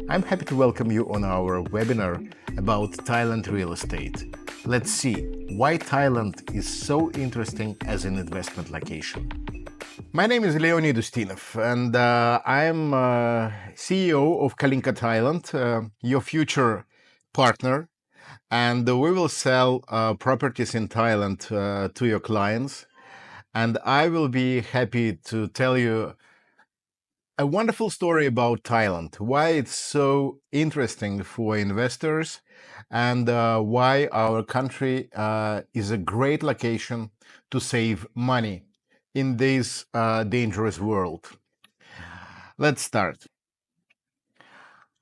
I'm happy to welcome you on our webinar about Thailand real estate. Let's see why Thailand is so interesting as an investment location. My name is Leonid Ustinov, and I'm CEO of Kalinka Thailand, your future partner. And we will sell properties in Thailand to your clients. And I will be happy to tell you a wonderful story about Thailand, why it's so interesting for investors, and why our country is a great location to save money in this dangerous world. Let's start.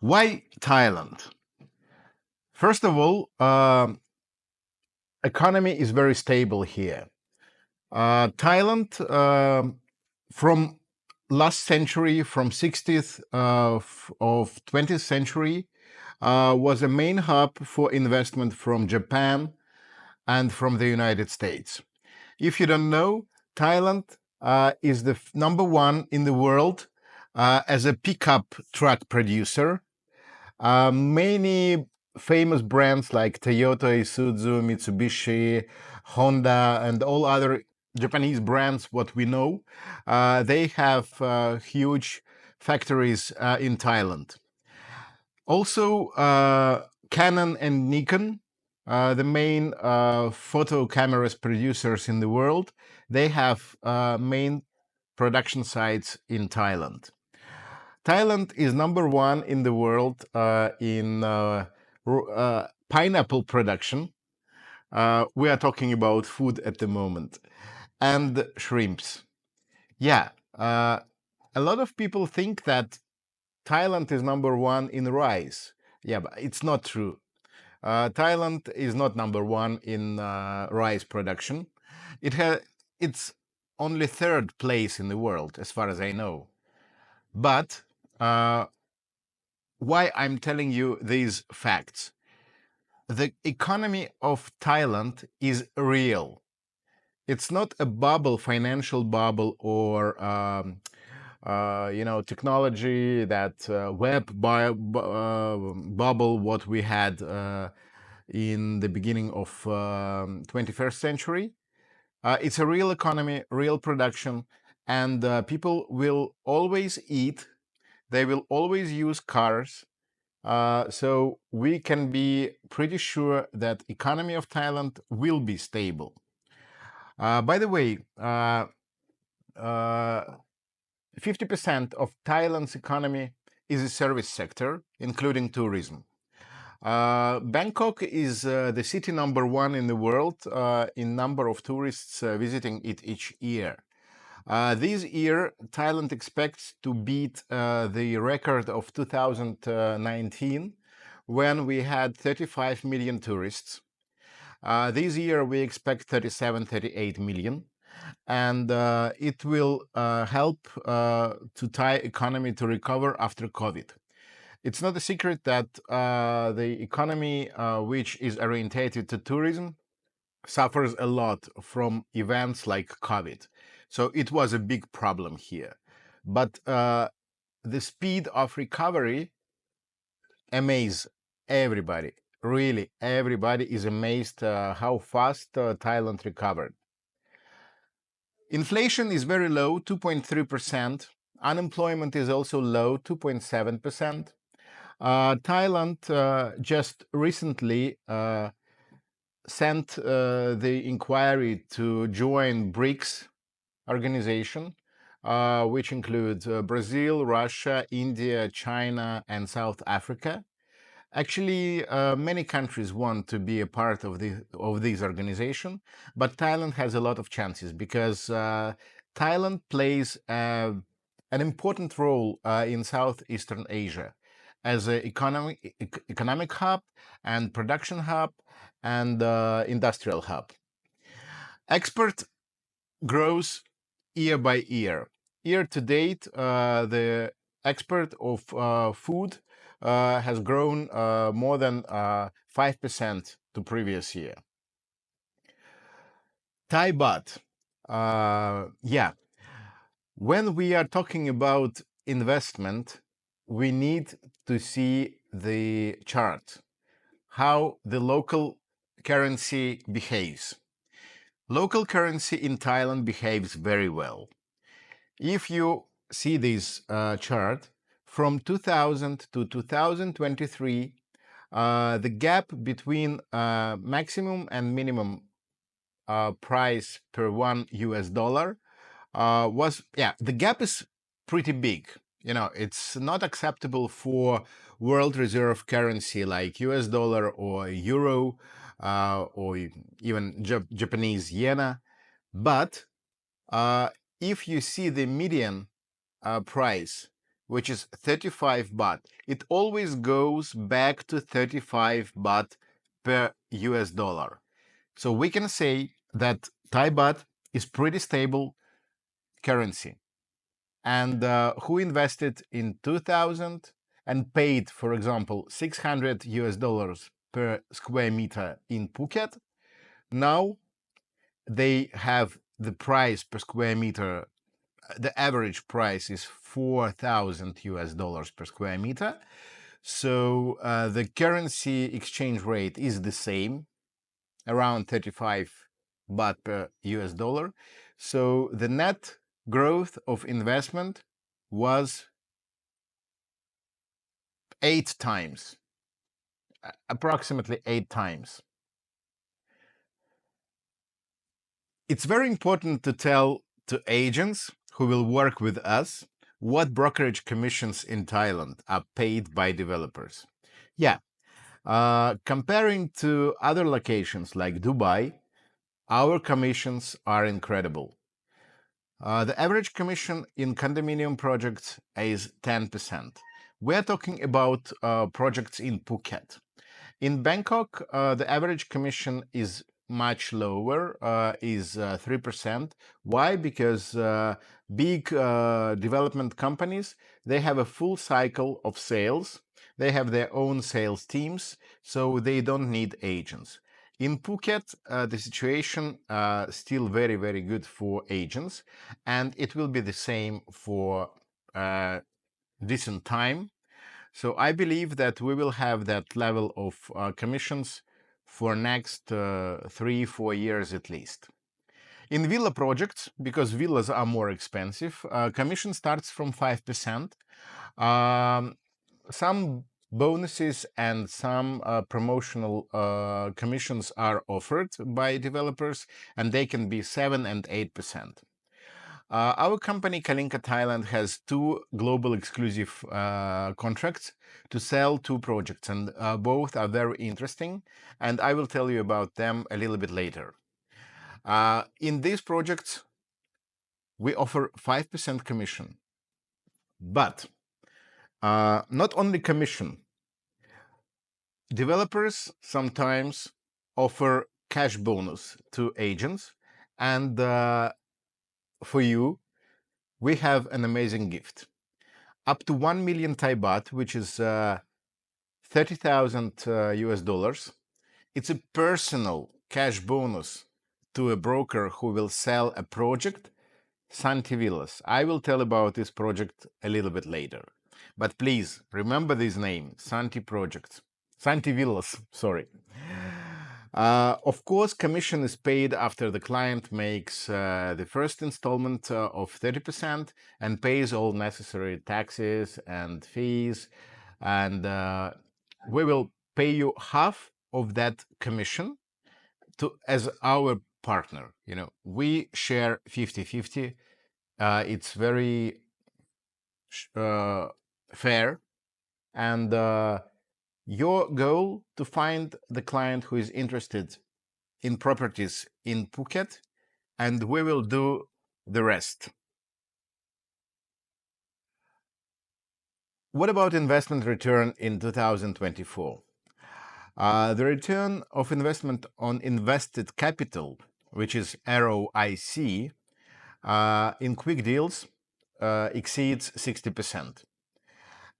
Why Thailand? First of all, economy is very stable here. Thailand, from last century, from 60th of 20th century, was a main hub for investment from Japan and from the United States. If you don't know, Thailand is the number one in the world as a pickup truck producer. Many famous brands like Toyota, Isuzu, Mitsubishi, Honda, and all other Japanese brands, what we know, they have huge factories in Thailand. Also, Canon and Nikon, the main photo cameras producers in the world, they have main production sites in Thailand. Thailand is number one in the world in pineapple production. We are talking about food at the moment. And shrimps. Yeah, a lot of people think that Thailand is number one in rice. Yeah, but it's not true. Thailand is not number one in rice production. It's only third place in the world, as far as I know. But why I'm telling you these facts? The economy of Thailand is real. It's not a bubble, financial bubble, or technology that bubble what we had in the beginning of 21st century. It's a real economy, real production, and people will always eat. They will always use cars. So we can be pretty sure that economy of Thailand will be stable. By the way, 50% of Thailand's economy is a service sector, including tourism. Bangkok is the city number one in the world in number of tourists visiting it each year. This year, Thailand expects to beat the record of 2019, when we had 35 million tourists. This year, we expect 37, 38 million. And it will help to Thai economy to recover after COVID. It's not a secret that the economy, which is orientated to tourism, suffers a lot from events like COVID. So it was a big problem here. But the speed of recovery amazes everybody. Really, everybody is amazed how fast Thailand recovered. Inflation is very low, 2.3%. Unemployment is also low, 2.7%. Thailand just recently sent the inquiry to join BRICS organization, which includes Brazil, Russia, India, China, and South Africa. Actually, many countries want to be a part of this organization, but Thailand has a lot of chances because Thailand plays an important role in Southeastern Asia as an economic hub and production hub and industrial hub. Export grows year by year. Year to date, the export of food has grown more than 5% to previous year. Thai baht. Yeah. When we are talking about investment, we need to see the chart, how the local currency behaves. Local currency in Thailand behaves very well. If you see this chart, from 2000 to 2023, the gap between maximum and minimum price per $1 was, yeah, the gap is pretty big. It's not acceptable for world reserve currency like US dollar or euro or even Japanese yen. But if you see the median price, which is 35 baht, it always goes back to 35 baht per US dollar. So we can say that Thai baht is pretty stable currency. And who invested in 2000 and paid, for example, 600 US dollars per square meter in Phuket, now they have the price per square meter, the average price is 4,000 US dollars per square meter. So the currency exchange rate is the same, around 35 baht per US dollar. So the net growth of investment was 8 times, approximately 8 times. It's very important to tell to agents who will work with us what brokerage commissions in Thailand are paid by developers. Yeah, comparing to other locations like Dubai, our commissions are incredible. The average commission in condominium projects is 10%. We're talking about projects in Phuket. In Bangkok, the average commission is much lower, is 3%. Why? Because big development companies, they have a full cycle of sales. They have their own sales teams, so they don't need agents. In Phuket, the situation still very, very good for agents, and it will be the same for decent time. So I believe that we will have that level of commissions for next 3-4 years at least. In villa projects, because villas are more expensive, commission starts from 5%. Some bonuses and some promotional commissions are offered by developers, and they can be 7 and 8%. Our company, Kalinka Thailand, has 2 global exclusive contracts to sell 2 projects, and both are very interesting, and I will tell you about them a little bit later. In these projects, we offer 5% commission, but not only commission. Developers sometimes offer cash bonus to agents, and for you, we have an amazing gift. Up to 1 million Thai baht, which is 30,000 US dollars. It's a personal cash bonus to a broker who will sell a project, Santi Villas. I will tell about this project a little bit later. But please remember this name, Santi Project. Santi Villas, sorry. Of course, commission is paid after the client makes the first installment of 30% and pays all necessary taxes and fees. And we will pay you half of that commission as our partner. We share 50-50. It's very fair. And your goal to find the client who is interested in properties in Phuket, and we will do the rest. What about investment return in 2024? The return of investment on invested capital, which is ROIC, in quick deals exceeds 60%.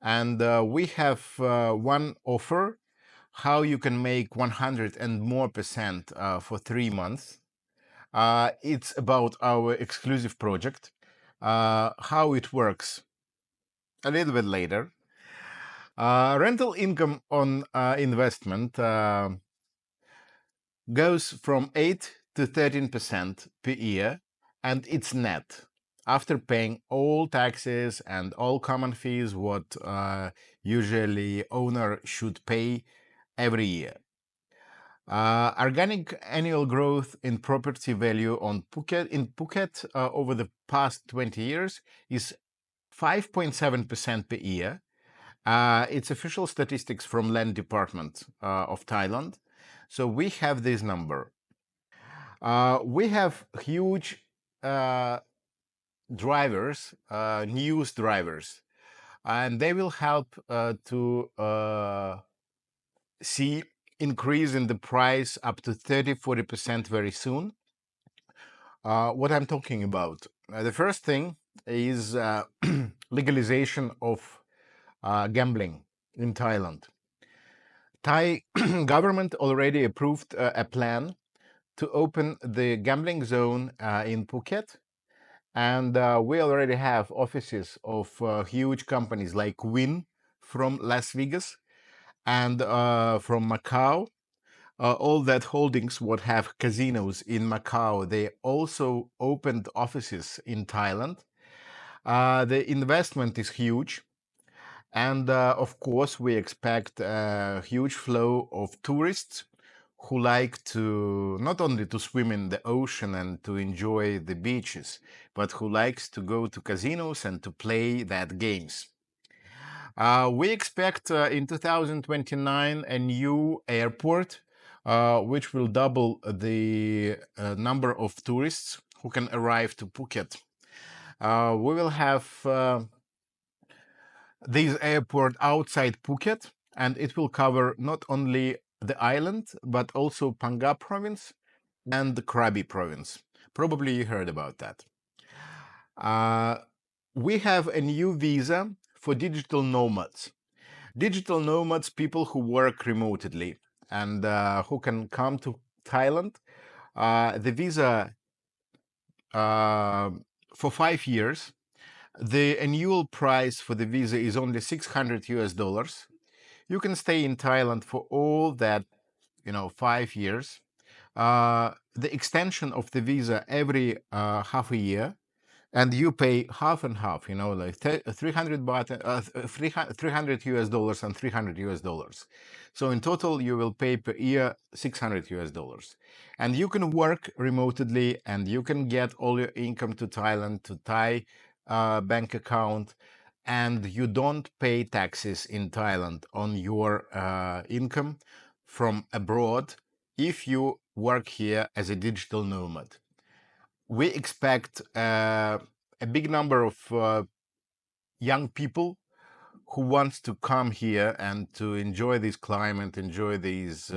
And we have one offer how you can make 100 and more percent for 3 months. It's about our exclusive project. How it works a little bit later. Rental income on investment goes from 8 to 13% per year, and it's net after paying all taxes and all common fees what usually owner should pay every year. Organic annual growth in property value on Phuket over the past 20 years is 5.7% per year. It's official statistics from Land Department of Thailand. So we have this number. We have huge drivers, news drivers, and they will help to see increase in the price up to 30-40% very soon. What I'm talking about. The first thing is legalization of gambling in Thailand. Thai government already approved a plan to open the gambling zone in Phuket, and we already have offices of huge companies like Wynn from Las Vegas and from Macau. All that holdings would have casinos in Macau. They also opened offices in Thailand. The investment is huge. And of course, we expect a huge flow of tourists who like to not only to swim in the ocean and to enjoy the beaches, but who likes to go to casinos and to play that games. We expect in 2029 a new airport, which will double the number of tourists who can arrive to Phuket. We will have this airport outside Phuket, and it will cover not only the island, but also Panga province and the Krabi province. Probably you heard about that. We have a new visa for digital nomads. Digital nomads, people who work remotely and who can come to Thailand. The visa for 5 years. The annual price for the visa is only $600. You can stay in Thailand for all that, 5 years. The extension of the visa every half a year, and you pay half and half, like 300 baht, 300 US dollars and $300. So in total, you will pay per year $600. And you can work remotely, and you can get all your income to Thailand, to Thai bank account, and you don't pay taxes in Thailand on your income from abroad if you work here as a digital nomad. We expect a big number of young people who wants to come here and to enjoy this climate, enjoy these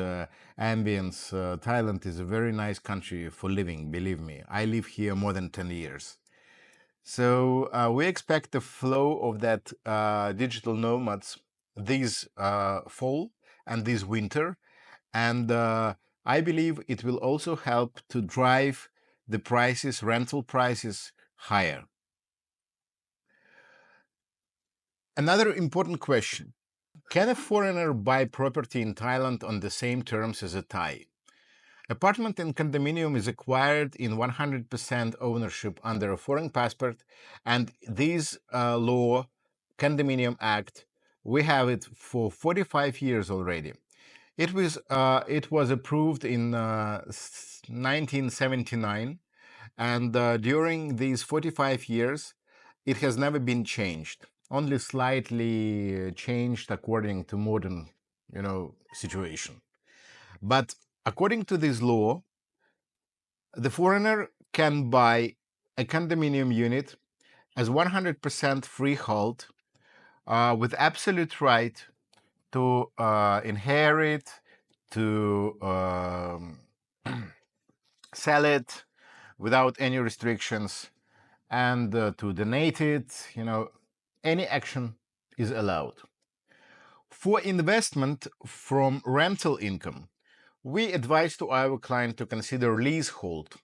ambience. Thailand is a very nice country for living, believe me. I live here more than 10 years. So we expect the flow of that digital nomads this fall and this winter. And I believe it will also help to drive the prices, rental prices, higher. Another important question. Can a foreigner buy property in Thailand on the same terms as a Thai? Apartment and condominium is acquired in 100% ownership under a foreign passport, and this law, Condominium Act, we have it for 45 years already. It was approved in 1979, and during these 45 years, it has never been changed. Only slightly changed according to modern, situation. But according to this law, the foreigner can buy a condominium unit as 100% freehold with absolute right to inherit, to sell it without any restrictions, and to donate it. Any action is allowed. For investment from rental income, we advise to our client to consider leasehold.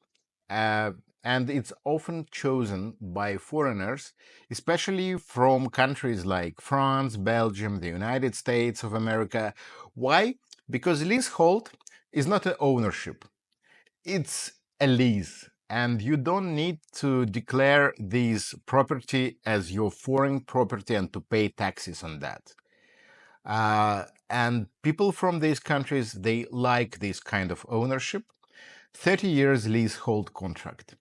and it's often chosen by foreigners, especially from countries like France, Belgium, the United States of America. Why? Because leasehold is not an ownership, it's a lease. And you don't need to declare this property as your foreign property and to pay taxes on that. And people from these countries, they like this kind of ownership. 30 years leasehold contract.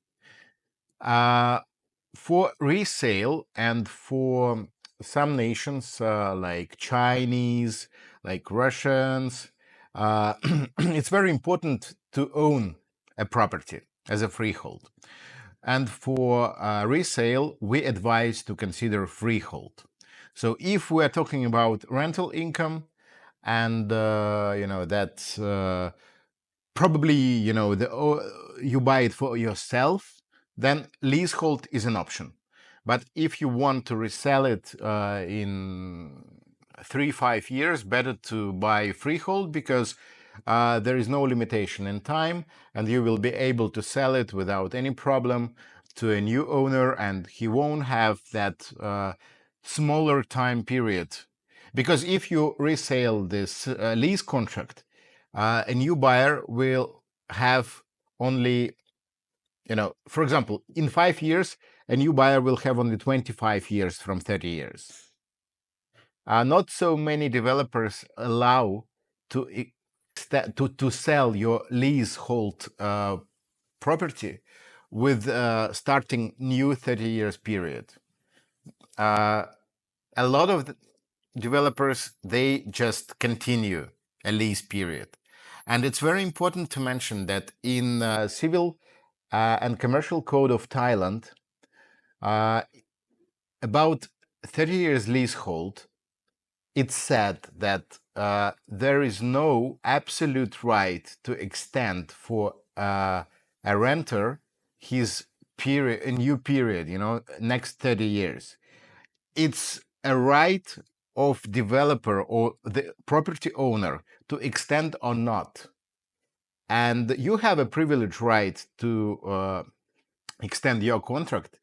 Uh, for resale and for some nations like Chinese, like Russians, it's very important to own a property as a freehold. And for resale, we advise to consider freehold. So if we're talking about rental income, and that's probably you buy it for yourself, then leasehold is an option. But if you want to resell it in 3-5 years, better to buy freehold, because there is no limitation in time, and you will be able to sell it without any problem to a new owner, and he won't have that smaller time period. Because if you resale this lease contract, a new buyer will have only, for example, in 5 years, a new buyer will have only 25 years from 30 years. Not so many developers allow to sell your leasehold property with starting new 30 years period. A lot of developers, they just continue a lease period. And it's very important to mention that in civil and commercial code of Thailand, about 30 years leasehold, it's said that there is no absolute right to extend for a renter his period, a new period, next 30 years. It's a right of developer or the property owner to extend or not. And you have a privileged right to extend your contract.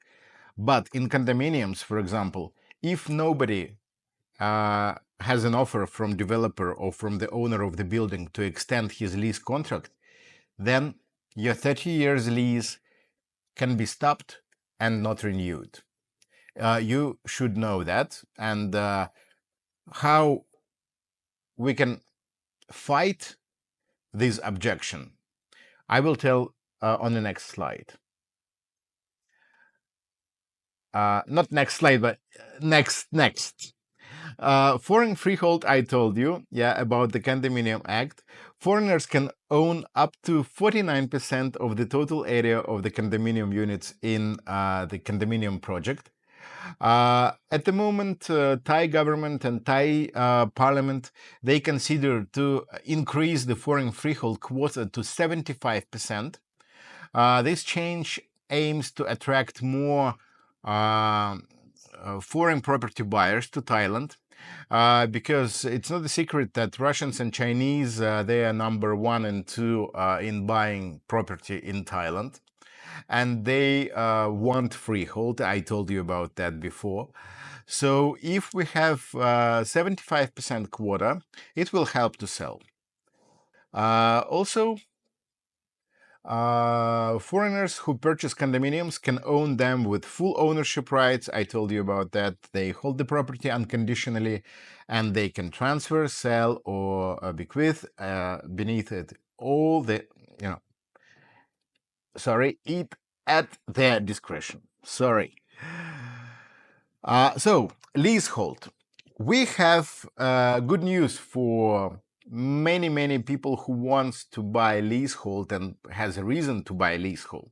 But in condominiums, for example, if nobody has an offer from developer or from the owner of the building to extend his lease contract, then your 30 years lease can be stopped and not renewed. You should know that. And how we can fight this objection, I will tell on the next slide. Not next slide, but next. Foreign freehold, I told you, about the Condominium Act. Foreigners can own up to 49% of the total area of the condominium units in the condominium project. At the moment, Thai government and Thai parliament, they consider to increase the foreign freehold quota to 75%. This change aims to attract more foreign property buyers to Thailand, because it's not a secret that Russians and Chinese, they are number 1 and 2 in buying property in Thailand. And they want freehold. I told you about that before. So if we have 75% quota, it will help to sell. Also, foreigners who purchase condominiums can own them with full ownership rights. I told you about that. They hold the property unconditionally, and they can transfer, sell, or bequeath beneath it all the, it at their discretion. So, leasehold. We have good news for many people who wants to buy leasehold and has a reason to buy leasehold.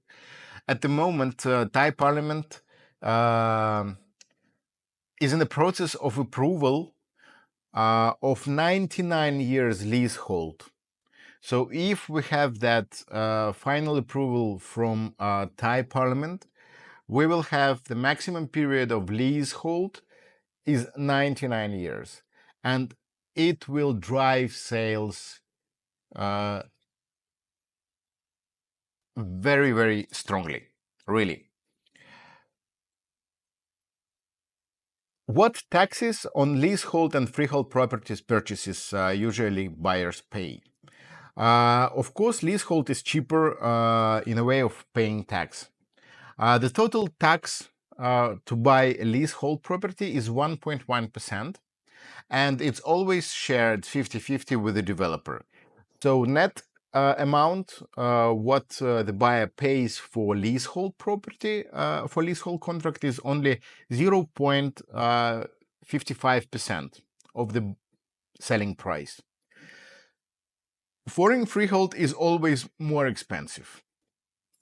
At the moment, Thai Parliament is in the process of approval of 99 years leasehold. So if we have that final approval from Thai Parliament, we will have the maximum period of leasehold is 99 years, and it will drive sales very strongly. really. What taxes on leasehold and freehold properties purchases usually buyers pay? Of course, leasehold is cheaper in a way of paying tax. The total tax to buy a leasehold property is 1.1%, and it's always shared 50-50 with the developer. So net amount, what the buyer pays for leasehold property, for leasehold contract is only 0.55% of the selling price. Foreign freehold is always more expensive.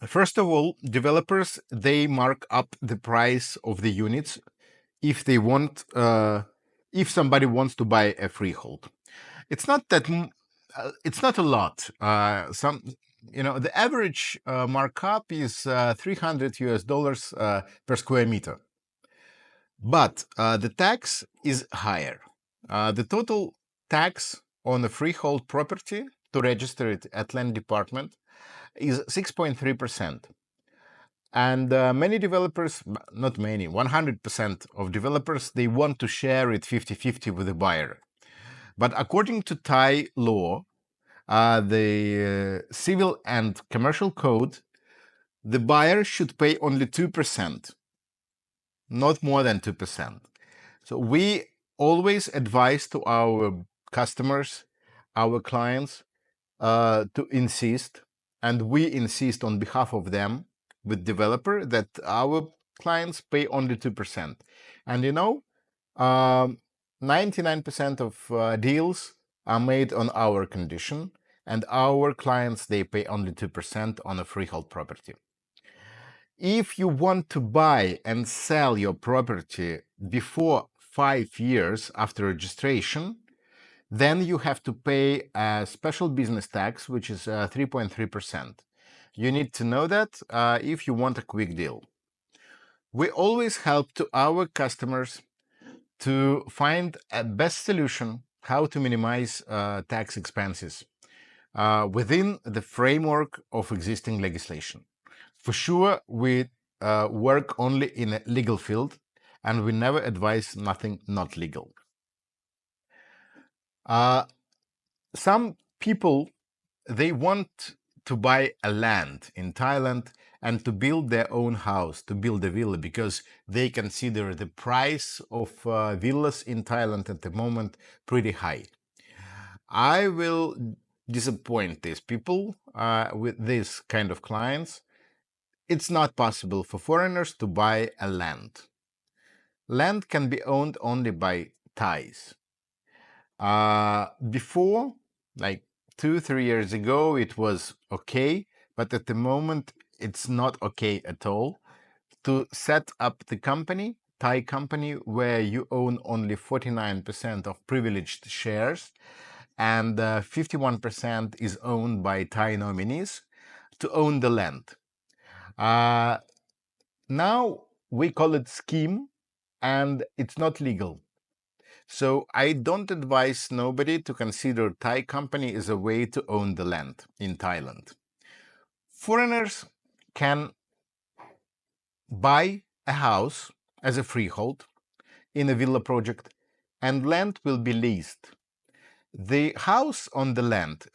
First of all, developers, they mark up the price of the units if they want, if somebody wants to buy a freehold. It's not that it's not a lot. The average markup is 300 US dollars per square meter, but the tax is higher. The total tax on a freehold property to register it at land department is 6.3%. And many developers, not many, 100% of developers, they want to share it 50-50 with the buyer. But according to Thai law, the civil and commercial code, the buyer should pay only 2%, not more than 2%. So we always advise to our customers, our clients, to insist, and we insist on behalf of them with developer that our clients pay only 2%. And 99% of deals are made on our condition, and our clients, they pay only 2% on a freehold property. If you want to buy and sell your property before 5 years after registration, then you have to pay a special business tax, which is 3.3%. You need to know that if you want a quick deal. We always help to our customers to find a best solution how to minimize tax expenses within the framework of existing legislation. For sure, we work only in a legal field, and we never advise nothing not legal. Some people, they want to buy a land in Thailand and to build their own house, to build a villa, because they consider the price of villas in Thailand at the moment pretty high. I will disappoint these people with this kind of clients. It's not possible for foreigners to buy a land. Land can be owned only by Thais. Before, like 2-3 years ago, it was okay, but at the moment, it's not okay at all to set up the company, Thai company, where you own only 49% of privileged shares and 51% is owned by Thai nominees to own the land. Now we call it scheme and it's not legal. So I don't advise nobody to consider Thai company as a way to own the land in Thailand. Foreigners can buy a house as a freehold in a villa project and land will be leased. The house on the land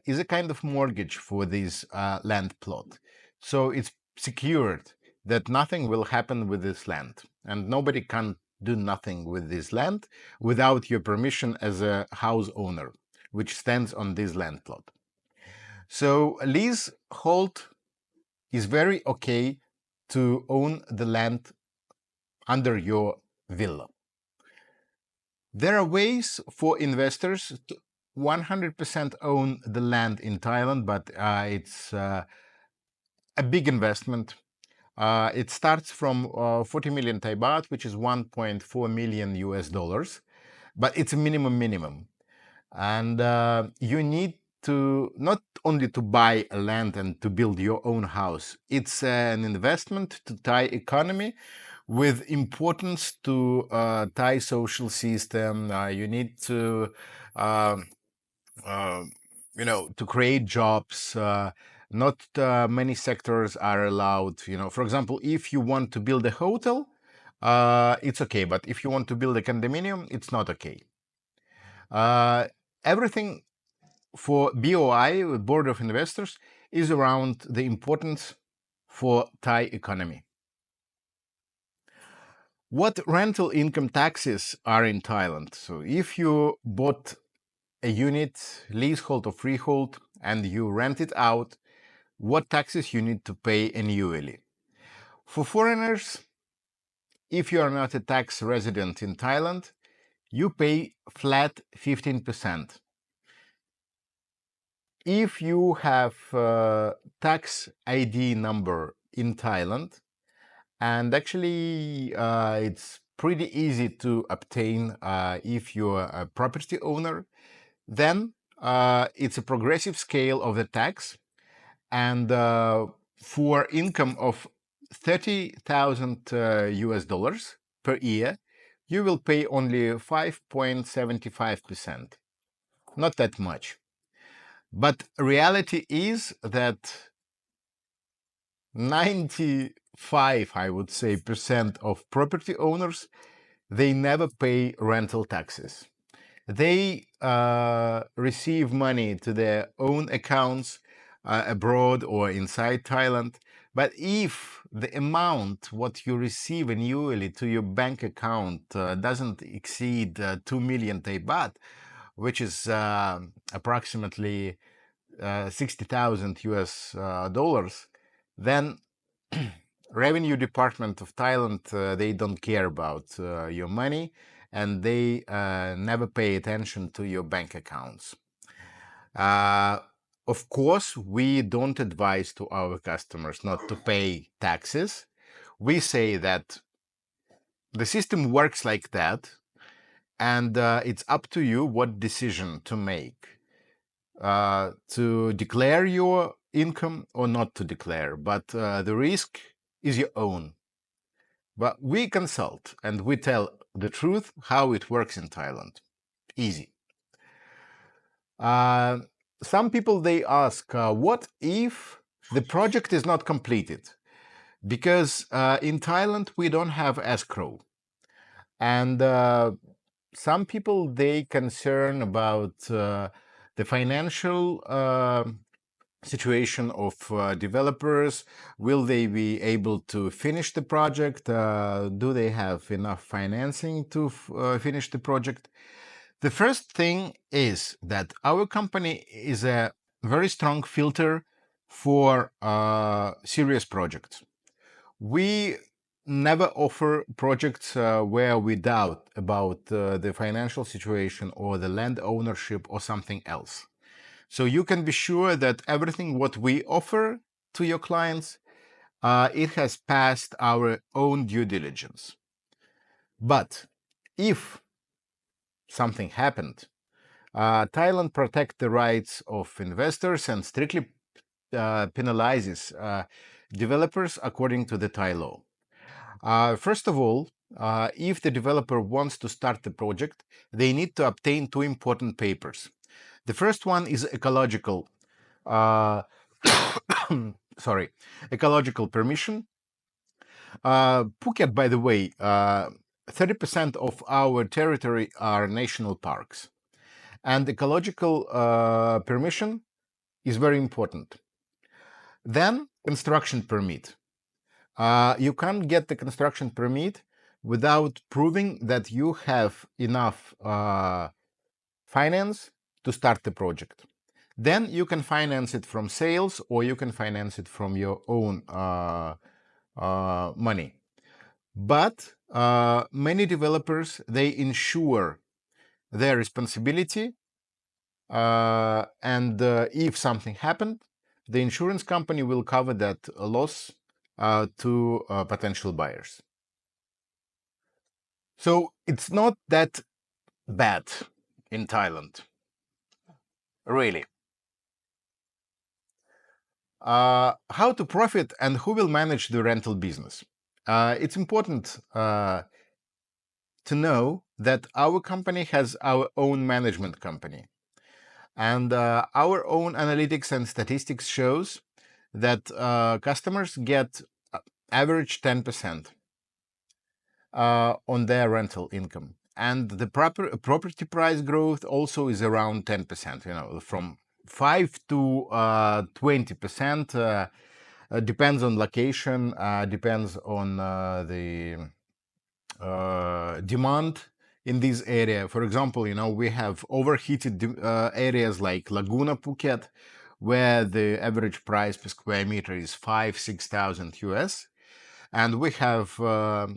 is a kind of mortgage for this land plot. So it's secured that nothing will happen with this land and nobody can do nothing with this land without your permission as a house owner, which stands on this land plot. So leasehold is very okay to own the land under your villa. There are ways for investors to 100% own the land in Thailand, but it's a big investment. It starts from 40 million Thai baht, which is 1.4 million US dollars, but it's a minimum. And you need to not only to buy a land and to build your own house. It's an investment to Thai economy with importance to Thai social system. You need to, to create jobs. Not many sectors are allowed. For example, if you want to build a hotel, it's okay. But if you want to build a condominium, it's not okay. Everything for BOI, Board of Investors, is around the importance for Thai economy. What rental income taxes are in Thailand? So if you bought a unit, leasehold or freehold, and you rent it out, what taxes you need to pay annually? For foreigners, if you are not a tax resident in Thailand, you pay flat 15%. If you have a tax ID number in Thailand, and actually it's pretty easy to obtain if you're a property owner, then it's a progressive scale of the tax. And for income of 30,000 US dollars per year, you will pay only 5.75%. Not that much. But reality is that 95, I would say, percent of property owners, they never pay rental taxes. They receive money to their own accounts abroad or inside Thailand. But if the amount what you receive annually to your bank account doesn't exceed 2 million Thai baht, which is approximately 60,000 US dollars, then Revenue Department of Thailand, they don't care about your money, and they never pay attention to your bank accounts. Of course, we don't advise to our customers not to pay taxes. We say that the system works like that, and it's up to you what decision to make. To declare your income or not to declare, but the risk is your own. But we consult and we tell the truth how it works in Thailand. Easy. Some people, they ask, what if the project is not completed? Because in Thailand, we don't have escrow. And some people, they concern about the financial situation of developers. Will they be able to finish the project? Do they have enough financing to finish the project? The first thing is that our company is a very strong filter for serious projects. We never offer projects where we doubt about the financial situation or the land ownership or something else. So you can be sure that everything what we offer to your clients, it has passed our own due diligence. But if something happened, Thailand protects the rights of investors and strictly penalizes developers according to the Thai law. First of all, if the developer wants to start the project, they need to obtain two important papers. The first one is ecological, sorry, ecological permission. Phuket, by the way, 30% of our territory are national parks, and ecological permission is very important. Then construction permit. You can't get the construction permit without proving that you have enough finance to start the project. Then you can finance it from sales or you can finance it from your own money. But many developers, they insure their responsibility. And if something happened, the insurance company will cover that loss to potential buyers. So it's not that bad in Thailand, really. How to profit and who will manage the rental business? It's important to know that our company has our own management company. And our own analytics and statistics shows that customers get average 10% on their rental income. And the property price growth also is around 10%, from 5 to 20%. Depends on location, depends on the demand in this area. For example, we have overheated areas like Laguna, Phuket, where the average price per square meter is 5,000 to 6,000 US. And we have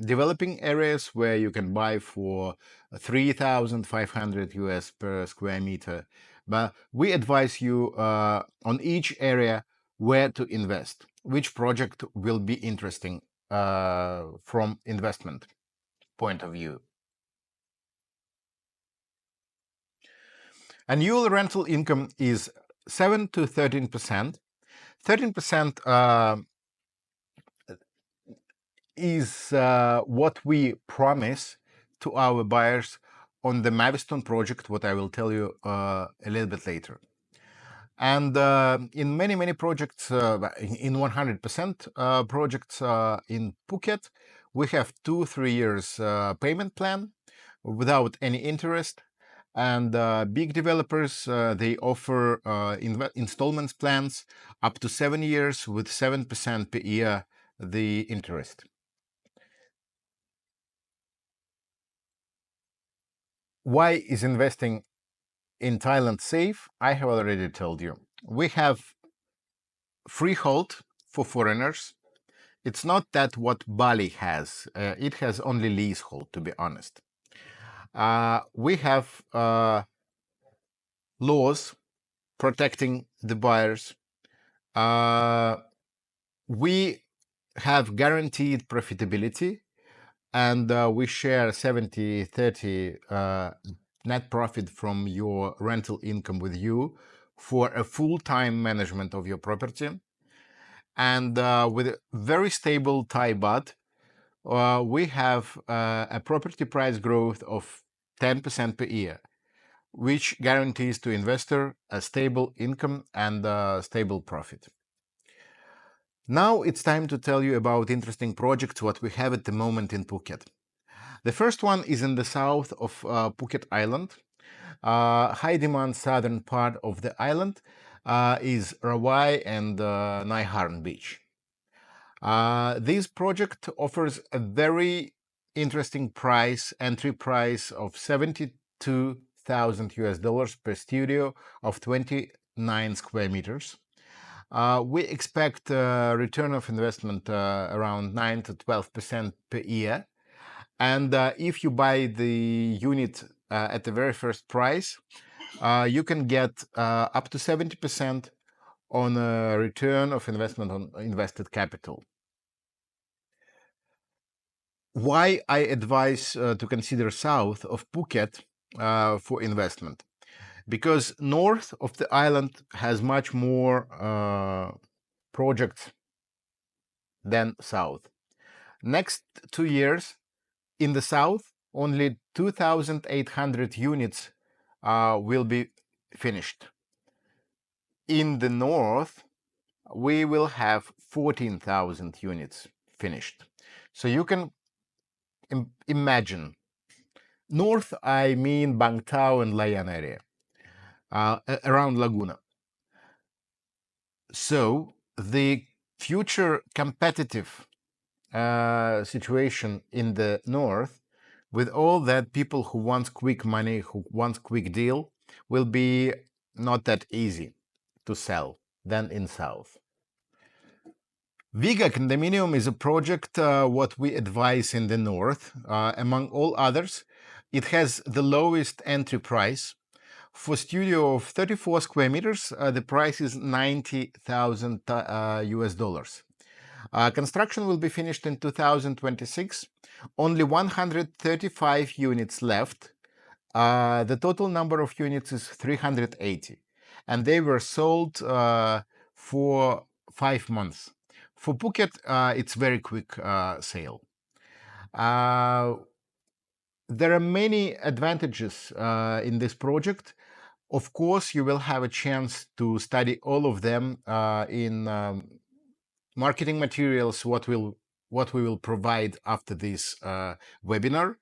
developing areas where you can buy for 3,500 US per square meter. But we advise you on each area where to invest, which project will be interesting from investment point of view. Annual rental income is 7 to 13%. 13% is what we promise to our buyers on the Mavistone project, what I will tell you a little bit later. And in many projects, in 100% projects in Phuket, we have 2-3 years payment plan without any interest. And big developers, they offer installments plans up to 7 years with 7% per year the interest. Why is investing in Thailand safe? I have already told you. We have freehold for foreigners. It's not that what Bali has. It has only leasehold, to be honest. We have laws protecting the buyers. We have guaranteed profitability, and we share 70-30 net profit from your rental income with you for a full-time management of your property. And with a very stable Thai baht, we have a property price growth of 10% per year, which guarantees to investor a stable income and a stable profit. Now it's time to tell you about interesting projects what we have at the moment in Phuket. The first one is in the south of Phuket Island. High demand southern part of the island is Rawai and Nai Harn Beach. This project offers a very interesting entry price of 72,000 US dollars per studio of 29 square meters. We expect return of investment around 9 to 12% per year. And if you buy the unit at the very first price, you can get up to 70% on a return of investment on invested capital. Why I advise to consider south of Phuket for investment? Because north of the island has much more projects than south. Next 2 years, in the south, only 2,800 units will be finished. In the north, we will have 14,000 units finished. So you can imagine. North, I mean Bang Tao and Layan area, around Laguna. So the future competitive situation in the north, with all that people who want quick money, who want quick deal, will be not that easy to sell than in south. Viga condominium is a project what we advise in the north. Among all others, it has the lowest entry price. For studio of 34 square meters, the price is 90,000 US dollars. Construction will be finished in 2026. Only 135 units left. The total number of units is 380, and they were sold for 5 months. For Phuket, it's very quick sale. There are many advantages in this project. Of course, you will have a chance to study all of them in marketing materials, what we will provide after this webinar.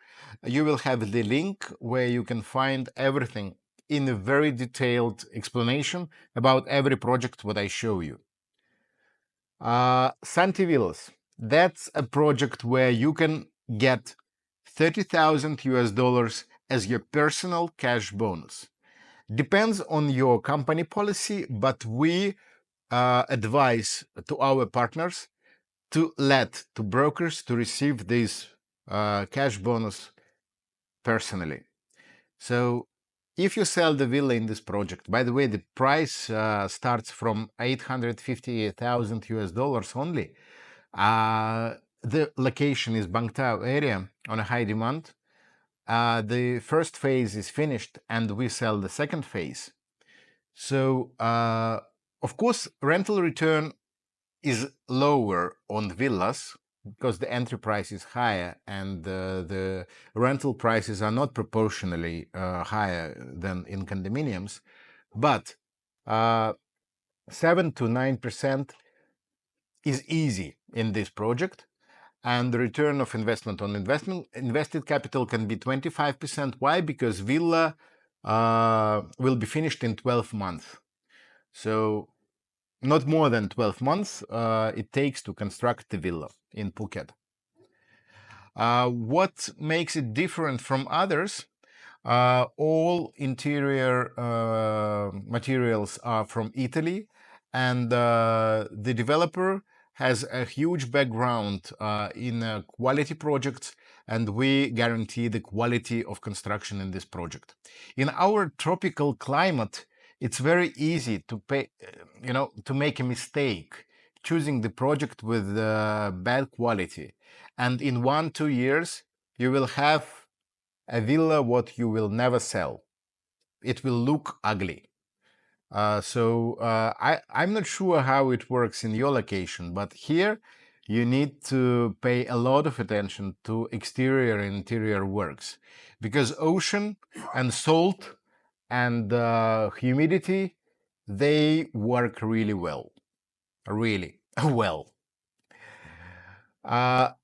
You will have the link where you can find everything in a very detailed explanation about every project what I show you. Santi Villas, that's a project where you can get 30,000 US dollars as your personal cash bonus. Depends on your company policy, but we advise to our partners to let to brokers to receive this cash bonus personally. So if you sell the villa in this project, by the way, the price starts from 850,000 US dollars only. The location is Bangtao area on a high demand. The first phase is finished and we sell the second phase. So, of course, rental return is lower on villas because the entry price is higher and the rental prices are not proportionally higher than in condominiums. But 7 to 9% is easy in this project. And the return of investment on invested capital can be 25%. Why? Because villa will be finished in 12 months. So not more than 12 months it takes to construct the villa in Phuket. What makes it different from others? All interior materials are from Italy, and the developer has a huge background in quality projects, and we guarantee the quality of construction in this project. In our tropical climate, it's very easy to to make a mistake choosing the project with bad quality, and in 1-2 years you will have a villa what you will never sell. It will look ugly. I'm not sure how it works in your location, but here you need to pay a lot of attention to exterior and interior works, because ocean and salt and humidity, they work really well, really well. Now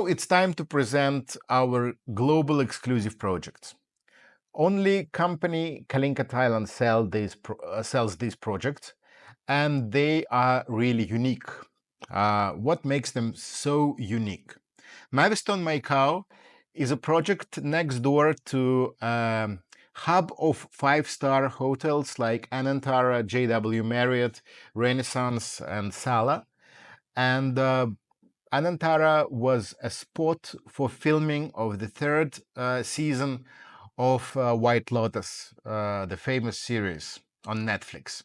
it's time to present our global exclusive projects. Only company Kalinka Thailand sells these projects, and they are really unique. What makes them so unique? Mavistone Macau is a project next door to a hub of 5-star hotels like Anantara, JW Marriott, Renaissance, and Sala. And Anantara was a spot for filming of the third season of White Lotus, the famous series on Netflix.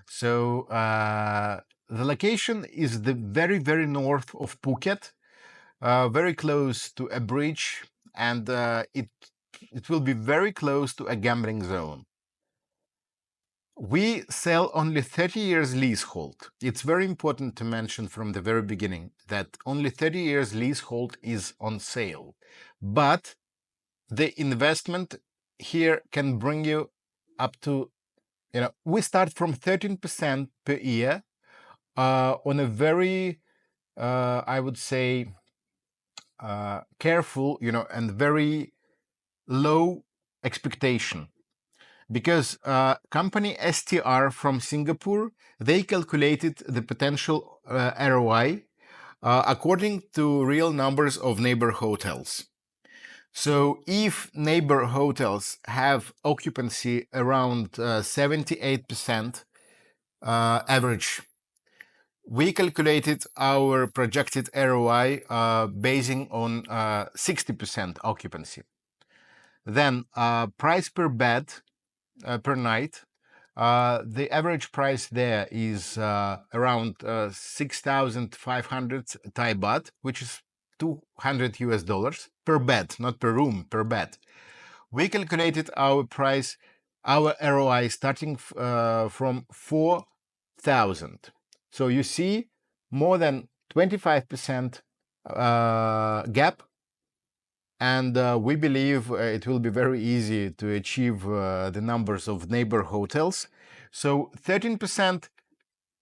So the location is the very, very north of Phuket, very close to a bridge, and it will be very close to a gambling zone. We sell only 30 years leasehold. It's very important to mention from the very beginning that only 30 years leasehold is on sale. But the investment here can bring you up to, we start from 13% per year on a very, I would say, careful, and very low expectation. Because company STR from Singapore, they calculated the potential ROI according to real numbers of neighbor hotels. So if neighbor hotels have occupancy around 78% average, we calculated our projected ROI basing on 60% occupancy. Then price per bed per night. The average price there is around 6,500 Thai baht, which is 200 US dollars per bed, not per room, per bed. We calculated our price, our ROI starting from 4,000. So you see more than 25% gap. And we believe it will be very easy to achieve the numbers of neighbor hotels. So 13%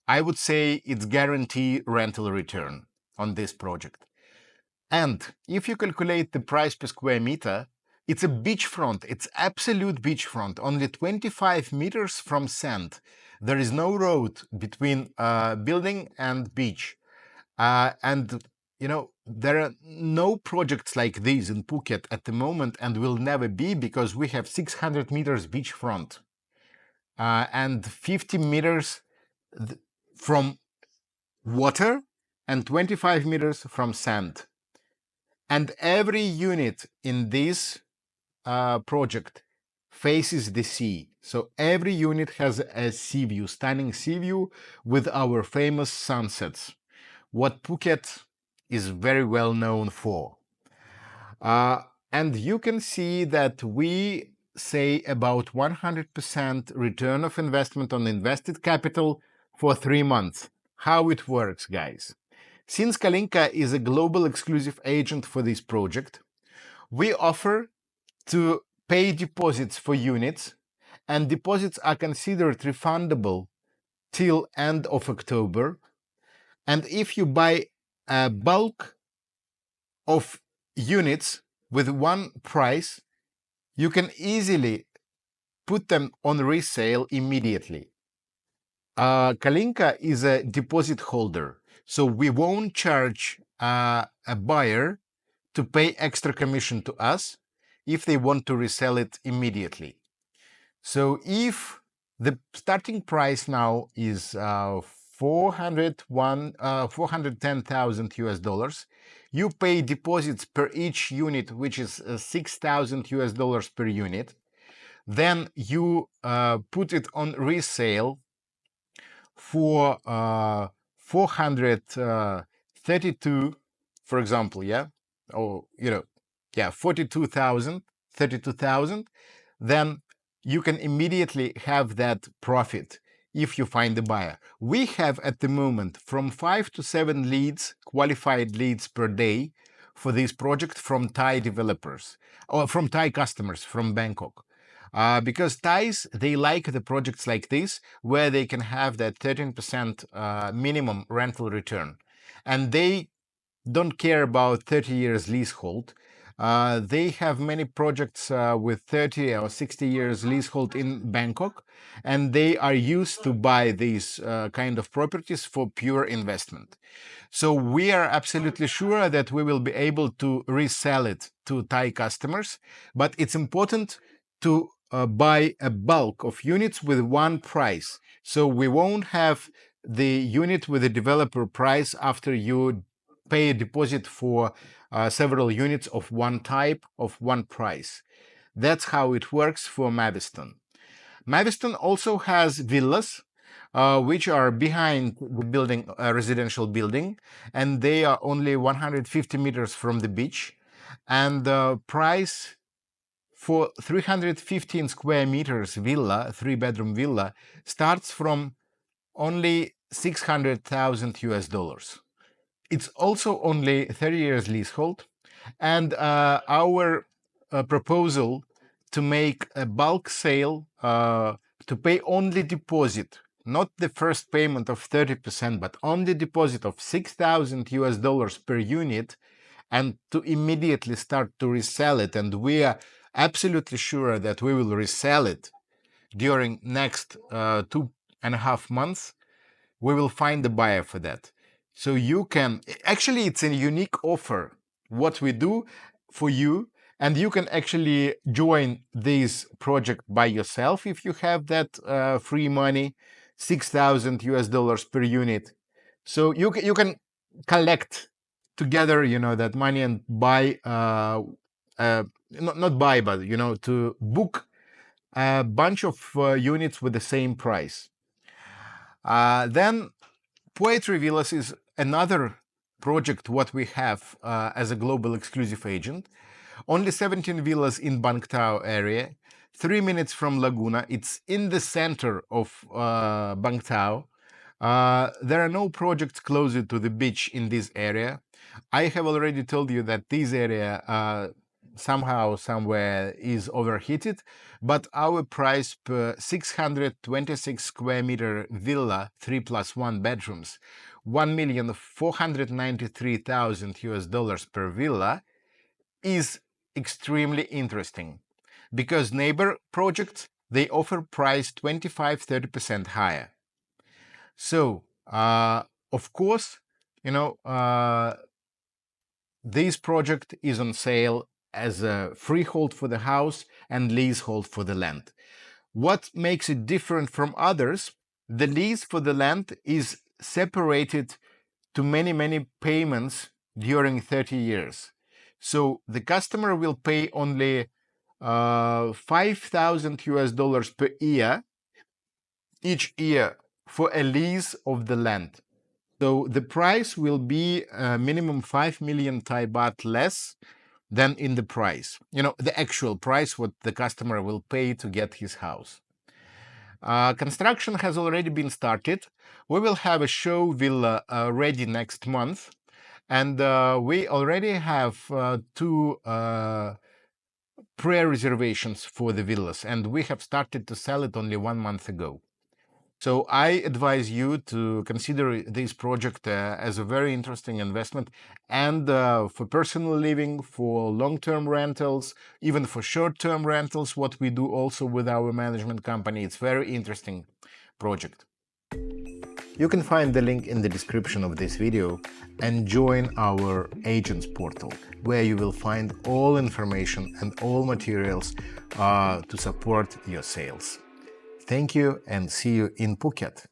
I would say it's guarantee rental return on this project. And if you calculate the price per square meter, it's a beachfront. It's absolute beachfront, only 25 meters from sand. There is no road between building and beach. And, there are no projects like these in Phuket at the moment and will never be because we have 600 meters beachfront and 50 meters from water and 25 meters from sand. And every unit in this project faces the sea. So every unit has a sea view, stunning sea view with our famous sunsets, what Phuket is very well known for. And you can see that we say about 100% return of investment on invested capital for 3 months. How it works, guys. Since Kalinka is a global exclusive agent for this project, we offer to pay deposits for units, and deposits are considered refundable till end of October. And if you buy a bulk of units with one price, you can easily put them on resale immediately. Kalinka is a deposit holder, so we won't charge a buyer to pay extra commission to us if they want to resell it immediately. So if the starting price now is 410,000 US dollars, you pay deposits per each unit, which is 6,000 US dollars per unit. Then you put it on resale for 432, for example, yeah, or 42,000, 32,000. Then you can immediately have that profit if you find the buyer. We have at the moment from 5 to 7 leads, qualified leads per day for this project from Thai developers or from Thai customers from Bangkok. Because Thais, they like the projects like this where they can have that 13% minimum rental return. And they don't care about 30 years leasehold. They have many projects with 30 or 60 years leasehold in Bangkok, and they are used to buy these kind of properties for pure investment. So we are absolutely sure that we will be able to resell it to Thai customers, but it's important to buy a bulk of units with one price. So we won't have the unit with the developer price after you pay a deposit for several units of one type of one price. That's how it works for Maviston. Maviston also has villas, which are behind the building, residential building, and they are only 150 meters from the beach. And the price for 315 square meters villa, 3-bedroom villa, starts from only 600,000 US dollars. It's also only 30 years leasehold, and our proposal to make a bulk sale, to pay only deposit, not the first payment of 30%, but only deposit of 6,000 US dollars per unit, and to immediately start to resell it. And we are absolutely sure that we will resell it during next 2.5 months. We will find the buyer for that. So you can, actually it's a unique offer, what we do for you, and you can actually join this project by yourself if you have that free money, 6,000 US dollars per unit. So you can collect together, that money and buy, not buy, but, to book a bunch of units with the same price. Then Poetry Villas is another project what we have as a global exclusive agent. Only 17 villas in Bang Tao area, 3 minutes from Laguna. It's in the center of Bang Tao. There are no projects closer to the beach in this area. I have already told you that this area somehow somewhere is overheated, but our price per 626 square meter villa, 3+1 bedrooms, $1,493,000 per villa, is extremely interesting, because neighbor projects, they offer price 25-30% higher. So of course, this project is on sale as a freehold for the house and leasehold for the land. What makes it different from others? The lease for the land is separated to many payments during 30 years. So the customer will pay only $5,000 per year each year for a lease of the land. So the price will be minimum 5 million Thai baht less than in the price, the actual price what the customer will pay to get his house. Construction has already been started. We will have a show villa ready next month, and we already have 2 pre-reservations for the villas, and we have started to sell it only 1 month ago. So I advise you to consider this project as a very interesting investment, and for personal living, for long-term rentals, even for short-term rentals, what we do also with our management company. It's very interesting project. You can find the link in the description of this video and join our agents portal, where you will find all information and all materials to support your sales. Thank you, and see you in Phuket.